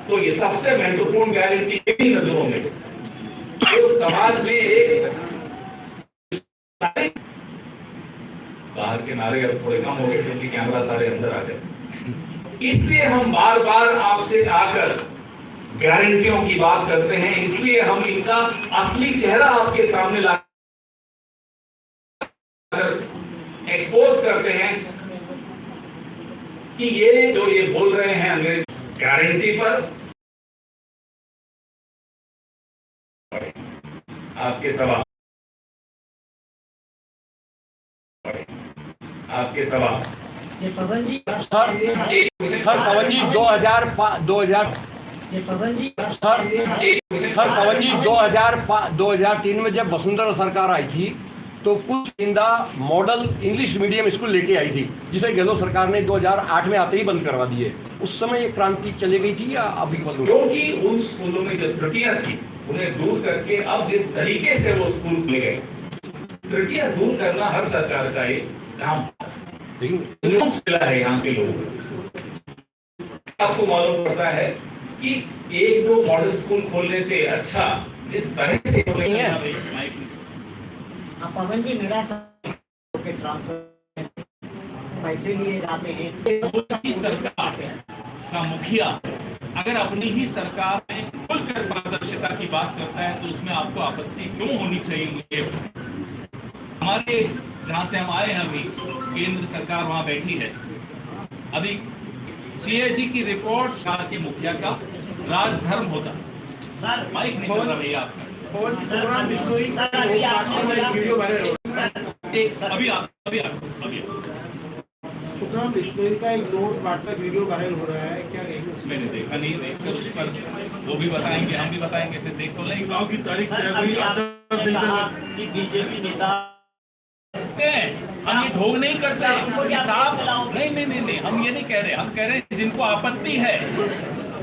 तो ये सबसे महत्वपूर्ण गारंटी मेरी नजरों में तो समाज में एक बाहर के नारे अब थोड़े कम हो गए क्योंकि कैमरा सारे अंदर आ गए। इसलिए हम बार बार आपसे आकर गारंटियों की बात करते हैं, इसलिए हम इनका असली चेहरा आपके सामने लाकर एक्सपोज करते हैं कि ये जो ये बोल रहे हैं अंग्रेजी गारंटी पर आपके सवाल पवन जी सर पवन जी 2003 में जब वसुंधरा सरकार आई थी तो कुछ इंदा मॉडल इंग्लिश मीडियम स्कूल लेके आई थी, जिसे गहलोत सरकार ने 2008 में आते ही बंद करवा दिए। उस समय ये क्रांति चली गई थी या अभी बंद हुई? क्योंकि उन स्कूलों में जो त्रुटियां थी उन्हें दूर करके अब जिस तरीके से वो स्कूल खुले गए, त्रुटियां दूर करना हर सरकार का एक काम मिला है। यहाँ के लोगों को आपको मालूम पड़ता है कि एक दो मॉडल स्कूल खोलने से अच्छा जिस तरह से पवन जी मेरा ट्रांसफर पैसे लिए जाते हैं। सरकार का मुखिया अगर अपनी ही सरकार में खुलकर पारदर्शिता की बात करता है तो उसमें आपको आपत्ति क्यों होनी चाहिए? हमारे जहां से हम आए हैं अभी केंद्र सरकार वहां बैठी है। अभी सीएजी की रिपोर्ट के मुखिया का राजधर्म होता। सर माइक नहीं चल रहा भैया आपका। सुखराम बिश्नोई का एक नोट वार्ता वीडियो वायरल हो रहा है, क्या नहीं? मैंने देखा नहीं, देखकर उस पर वो भी बताएंगे, हम भी बताएंगे, फिर देख तो लेंगे। गाँव की तारीख बीजेपी नेता हम ये ढोंग नहीं करते साहब, नहीं, हम ये नहीं कह रहे। हम कह रहे हैं जिनको आपत्ति है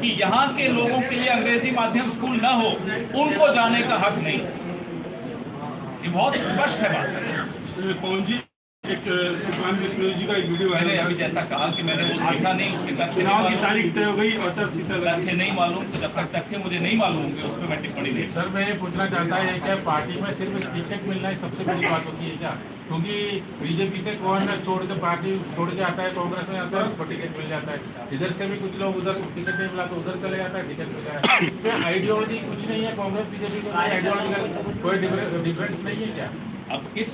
कि यहाँ के लोगों के लिए अंग्रेजी माध्यम स्कूल ना हो, उनको जाने का हक नहीं। ये बहुत स्पष्ट है बात। पवन जी, एक सुखराम बिश्नोई जी का एक वीडियो मैंने अभी जैसा कहा कि मैंने वो देखा नहीं, उसके चुनाव की तारीख तय हो गई और तथ्य नहीं मालूम, तो जब तक तथ्य मुझे नहीं मालूम होंगे उस पर मैं टिप्पणी नहीं। सर मैं ये पूछना चाहता है क्या पार्टी में सिर्फ टिकट मिलना ही सबसे बड़ी बात होती है क्या? क्योंकि बीजेपी से कौन छोड़ के पार्टी छोड़ के आता है, कांग्रेस में आता है, उसको टिकट मिल जाता है। इधर से भी कुछ लोग उधर टिकट नहीं मिला तो उधर चले जाता है, टिकट मिल जाता है। इसमें आइडियोलॉजी कुछ नहीं है, कांग्रेस बीजेपी को आइडियोलॉजी का कोई डिफरेंस नहीं है क्या? अब किस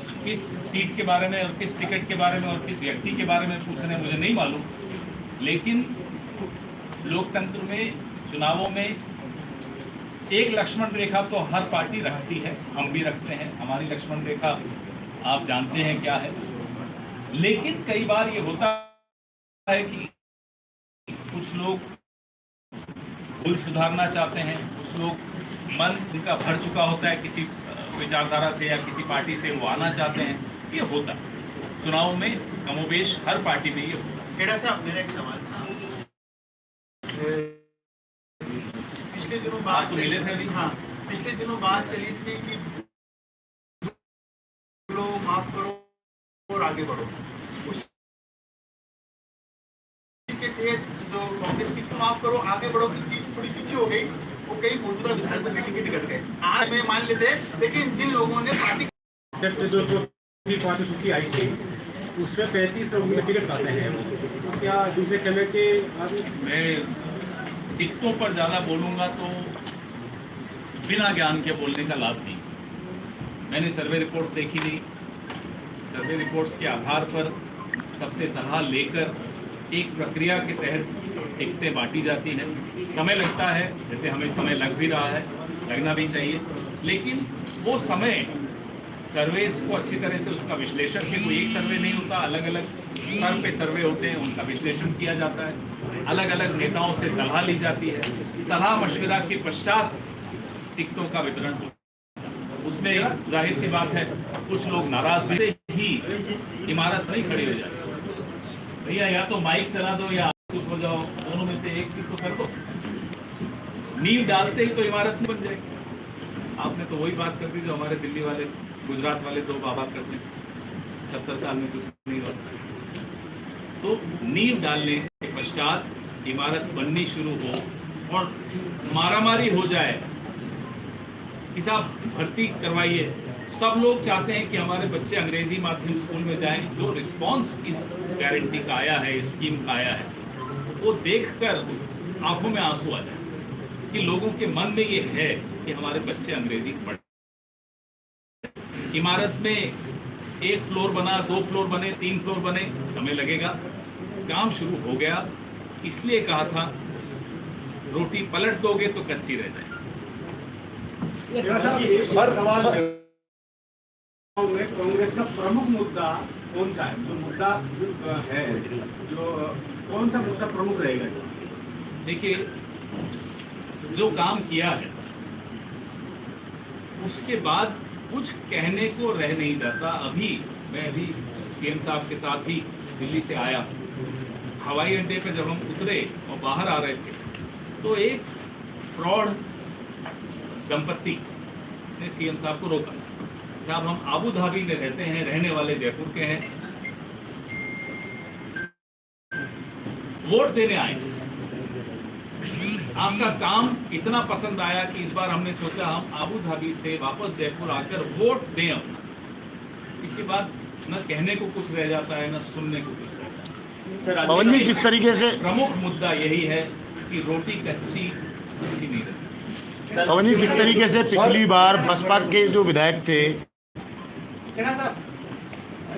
सीट के बारे में और किस टिकट के बारे में और किस व्यक्ति के बारे में पूछ रहे हैं मुझे नहीं मालूम, लेकिन लोकतंत्र में चुनावों में एक लक्ष्मण रेखा तो हर पार्टी रखती है, हम भी रखते हैं। हमारी लक्ष्मण रेखा आप जानते हैं क्या है, लेकिन कई बार ये होता है कि कुछ लोग भूल सुधारना चाहते हैं, कुछ लोग मन उनका भर चुका होता है किसी विचारधारा से या किसी पार्टी से, वो आना चाहते हैं। ये होता चुनाव में कमोबेश हर पार्टी में ये होता। केड़ा साहब, मेरा एक सवाल था। पिछले दिनों बात तो मिले थे अभी। हाँ, पिछले दिनों बात चली थी कि लोग माफ करो और आगे बढ़ो। उस के तहत जो कांग्रेस की माफ करो आगे बढ़ो की चीज थोड़ी पीछे हो गई, वो कई मौजूदा विधायकों के टिकट घट गए। आज में मान लेते हैं, लेकिन जिन लोगों ने पार्टी सूची आई थी उसमें 35 लोगों के टिकट पाते हैं, तो क्या दूसरे कमेटी? मैं टिकटों पर ज़्यादा बोलूँगा तो बिना ज्ञान के बोलने का लाभ नहीं। मैंने सर्वे रिपोर्ट्स देखी नहीं, सर्वे रिपोर्ट्स के आधार पर सबसे सलाह लेकर एक प्रक्रिया के तहत टिकटें बांटी जाती हैं। समय लगता है, जैसे हमें समय लग भी रहा है, लगना भी चाहिए, लेकिन वो समय सर्वेस को अच्छी तरह से उसका विश्लेषण के कोई एक सर्वे नहीं होता, अलग अलग स्तर पे सर्वे होते हैं, उनका विश्लेषण किया जाता है, अलग अलग नेताओं से सलाह ली जाती है, सलाह मशविरा के पश्चात टिकटों का वितरण होता है। उसमें जाहिर सी बात है कुछ लोग नाराज भी ही इमारत नहीं खड़ी हो जाती। भैया या तो माइक चला दो या चुप हो जाओ, दोनों में से एक चीज तो कर दो। नींव डालते ही तो इमारत नहीं बन जाएगी। आपने तो वही बात कर दी जो हमारे दिल्ली वाले, गुजरात वाले दो बाबा करते 70 साल में कुछ नहीं हुआ। तो नींव डालने के पश्चात इमारत बननी शुरू हो और मारामारी हो जाए कि साहब भर्ती करवाइए। सब लोग चाहते हैं कि हमारे बच्चे अंग्रेजी माध्यम स्कूल में जाएं। जो रिस्पांस इस गारंटी का आया है, इस स्कीम का आया है, वो देखकर आंखों में आंसू आ जाए कि लोगों के मन में ये है कि हमारे बच्चे अंग्रेजी पढ़ें। इमारत में 1 फ्लोर बना, 2 फ्लोर बने, 3 फ्लोर बने, समय लगेगा। काम शुरू हो गया। इसलिए कहा था रोटी पलट दोगे तो कच्ची रह जाए। कांग्रेस का प्रमुख मुद्दा कौन सा है? जो मुद्दा है, जो कौन सा मुद्दा प्रमुख रहेगा? देखिए, जो काम किया है उसके बाद कुछ कहने को रह नहीं जाता। मैं अभी सीएम साहब के साथ ही दिल्ली से आया। हवाई अड्डे पे जब हम उतरे और बाहर आ रहे थे तो एक प्रौढ़ दंपत्ति ने सीएम साहब को रोका। साहब, हम आबू धाबी में रहते हैं, रहने वाले जयपुर के हैं, वोट देने आए। आपका काम इतना पसंद आया कि इस बार हमने सोचा हम आबू धाबी से वापस जयपुर आकर वोट दें अपना। इसके बाद न कहने को कुछ रह जाता है, न सुनने को कुछ रह जाता है। पवन जी, जिस तरीके से प्रमुख मुद्दा यही है कि रोटी कच्ची नहीं रहती। पवन जी, जिस तरीके से पिछली बार बसपा के जो विधायक थे,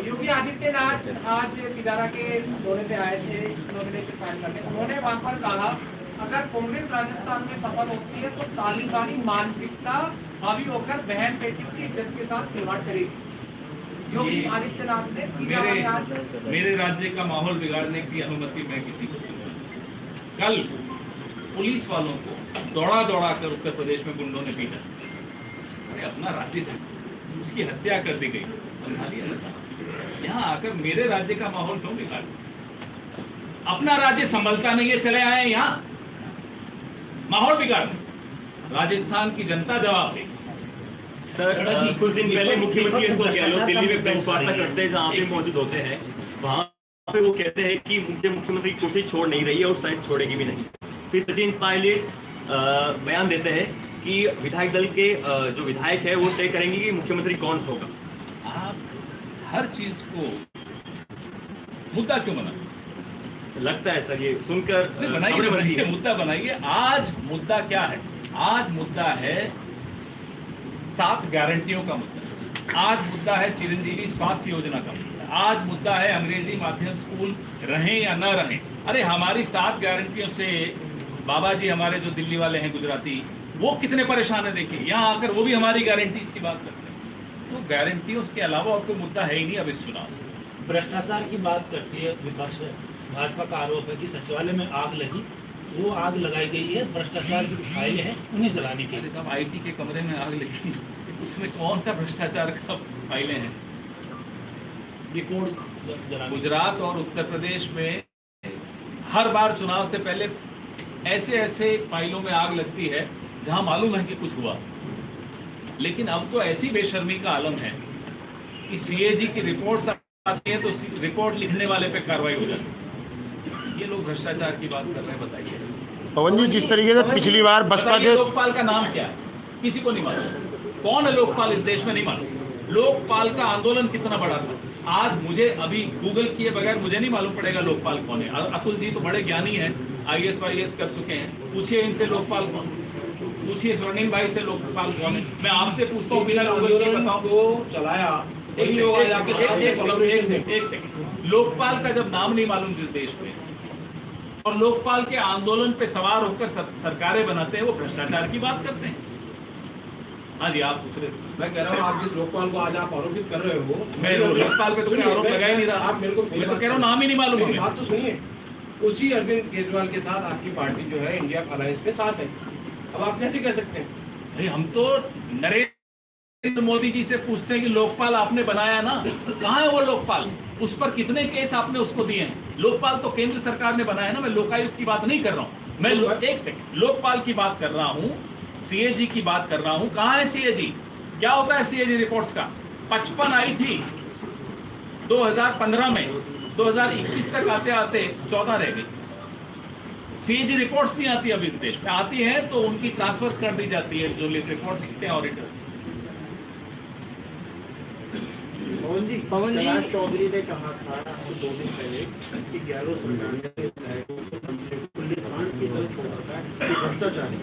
योगी आदित्यनाथ आज पिदारा के दौरे पे आए थे नॉमिनेशन फाइल करने। उन्होंने वहां पर कहा अगर कांग्रेस राजस्थान में सफल होती है तो तालिबानी मानसिकता हावी होकर बहन बेटियों की इज्जत के साथ खिलवाड़ करेगी। योगी आदित्यनाथ ने मेरे राज्य का माहौल बिगाड़ने की अनुमति मैं किसी को नहीं दूंगा। कल पुलिस वालों को दौड़ा दौड़ा कर उत्तर प्रदेश में गुंडों ने पीटा। अरे अपना राज्य था, उसकी हत्या कर दी गई, समझा लिया ना साहब। यहाँ आकर मेरे राज्य का माहौल क्यों बिगाड़? अपना राज्य संभलता नहीं है, चले आए यहाँ माहौल बिगाड़ने। राजस्थान की जनता जवाब दे। सर, कुछ दिन पहले मुख्यमंत्री अशोक गहलोत दिल्ली में प्रेस वार्ता करते हैं, जहाँ पे मौजूद होते हैं, वहाँ पे वो कहते हैं कि मुख्यमंत्री कुर्सी छोड़ नहीं रही है और शायद छोड़ेगी भी नहीं। फिर सचिन पायलट बयान देते हैं कि विधायक दल के जो विधायक है वो तय करेंगे कि मुख्यमंत्री कौन होगा। आप हर चीज को मुद्दा क्यों बना? लगता है सर, ये सुनकर बनाइए, मुद्दा बनाइए। आज मुद्दा क्या है? आज मुद्दा है 7 गारंटियों का मुद्दा। आज मुद्दा है चिरंजीवी स्वास्थ्य योजना का मुद्दा। आज मुद्दा है अंग्रेजी माध्यम स्कूल रहें या न रहें। अरे हमारी 7 गारंटियों से बाबा जी हमारे जो दिल्ली वाले हैं गुजराती, वो कितने परेशान है। देखिए, यहाँ आकर वो भी हमारी गारंटीज की बात करते हैं। तो गारंटियों के अलावा और कोई मुद्दा है ही नहीं अब इस चुनाव। भ्रष्टाचार की बात करती है विपक्ष। भाजपा का आरोप है कि सचिवालय में आग लगी, वो आग लगाई गई है भ्रष्टाचार की फाइलें हैं उन्हें जलाने के लिए। कब आईटी के कमरे में आग लगी? उसमें कौन सा भ्रष्टाचार का फाइलें हैं? रिकॉर्ड गुजरात और उत्तर प्रदेश में हर बार चुनाव से पहले ऐसे फाइलों में आग लगती है जहां मालूम है कि कुछ हुआ। लेकिन अब तो ऐसी बेशर्मी का आलम है कि सीएजी की रिपोर्ट आती है तो रिपोर्ट लिखने वाले पे कार्रवाई हो जाती है। ये लोग भ्रष्टाचार की बात कर रहे हैं, बताइए। पवन जी, जिस तरीके से पिछली बार बसपा के लोकपाल का नाम क्या है? किसी को नहीं मालूम। कौन है लोकपाल इस देश में? नहीं मालूम। लोकपाल का आंदोलन कितना बड़ा था। आज मुझे अभी गूगल किए बगैर मुझे नहीं मालूम पड़ेगा लोकपाल कौन है। अतुल जी तो बड़े ज्ञानी हैं, IAS वाईएएस कर चुके हैं। पूछिए इनसे लोकपाल कौन, पूछिए स्वर्णिम भाई से लोकपाल कौन है। मैं आपसे पूछता हूँ बिना गूगल के बताओ। चलाया एक सेकंड। लोकपाल का जब नाम नहीं मालूम जिस देश में, और लोकपाल के आंदोलन पे सवार होकर सरकारें बनाते हैं, वो भ्रष्टाचार की बात करते हैं। हाँ जी, आप पूछ रहे थे। मैं कह रहा हूँ, आप जिस लोकपाल को आज आप आरोपित कर रहे हो, मैं लोकपाल पे तो आरोप लगा ही नहीं रहा। आप मेरे को मैं तो कह रहा हूँ नाम ही नहीं मालूम हमें। बात तो सुनिए। उसी अरविंद केजरीवाल के साथ आपकी पार्टी जो है इंडिया अलायंस में साथ है। अब आप कैसे कह सकते हैं? अरे हम तो नरेंद्र मोदी जी से पूछते हैं कि लोकपाल आपने बनाया ना, कहाँ है वो लोकपाल? उस पर कितने केस आपने उसको दिए हैं? लोकपाल तो केंद्र सरकार ने बनाया ना। मैं लोकायुक्त की बात नहीं कर रहा हूँ, मैं एक सेकंड लोकपाल की बात कर रहा हूँ, सीएजी की बात कर रहा हूँ। कहाँ है सीएजी? क्या होता है सीएजी रिपोर्ट्स का? 55 आई थी 2015 में, 2021 तक आते आते 14 रह गई। सीएजी रिपोर्ट्स नहीं आती अब इस देश में, आती है तो उनकी ट्रांसफर कर दी जाती है जो रिपोर्ट लिखते हैं ऑडिटर्स। पवन जी कैलाश चौधरी ने कहा था 2 दिन पहले कि गहलोत सरकार ने विधायकों को मंत्रियों को खुले सांड की तरह छोड़ रखा है, ये भ्रष्टाचारी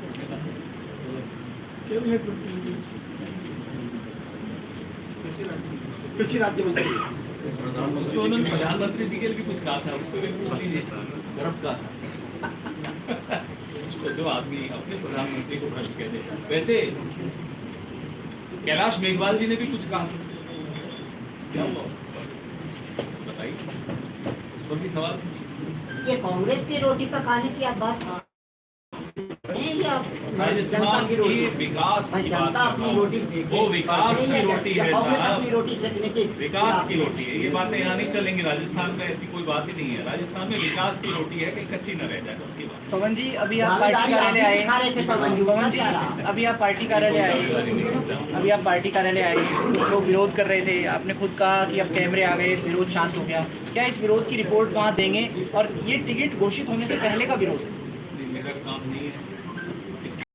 कृषि राज्य मंत्री उसको उन्होंने प्रधानमंत्री जी के लिए भी कुछ कहा था, उसको भी पूछ लीजिए गर्व का था उसको जो आदमी अपने प्रधानमंत्री को भ्रष्ट कहते हैं। वैसे कैलाश मेघवाल जी ने भी कुछ कहा था, क्या हुआ बताइए, उस पर भी सवाल पूछिए। ये कांग्रेस की रोटी पकाने की आप बात है या राजस्थान की विकास की बात जनता अपनी रोटी सेके, वो विकास की रोटी है कांग्रेस साहब, अपनी रोटी सेकने की विकास की रोटी है। ये बातें यहाँ नहीं चलेंगी, राजस्थान में ऐसी कोई बात ही नहीं है। राजस्थान में विकास की रोटी है, कहीं कच्ची न रह जाए उसकी बात। पवन जी अभी आप पार्टी कार्यालय आए, दिखा रहे थे पवन जी, पवन जी अभी आप पार्टी कार्यालय आए, कुछ लोग विरोध कर रहे थे, आपने खुद कहा कि अब कैमरे आ गए, विरोध शांत हो गया, क्या इस विरोध की रिपोर्ट वहाँ देंगे और ये टिकट घोषित होने से पहले का विरोध? मेरा काम नहीं है,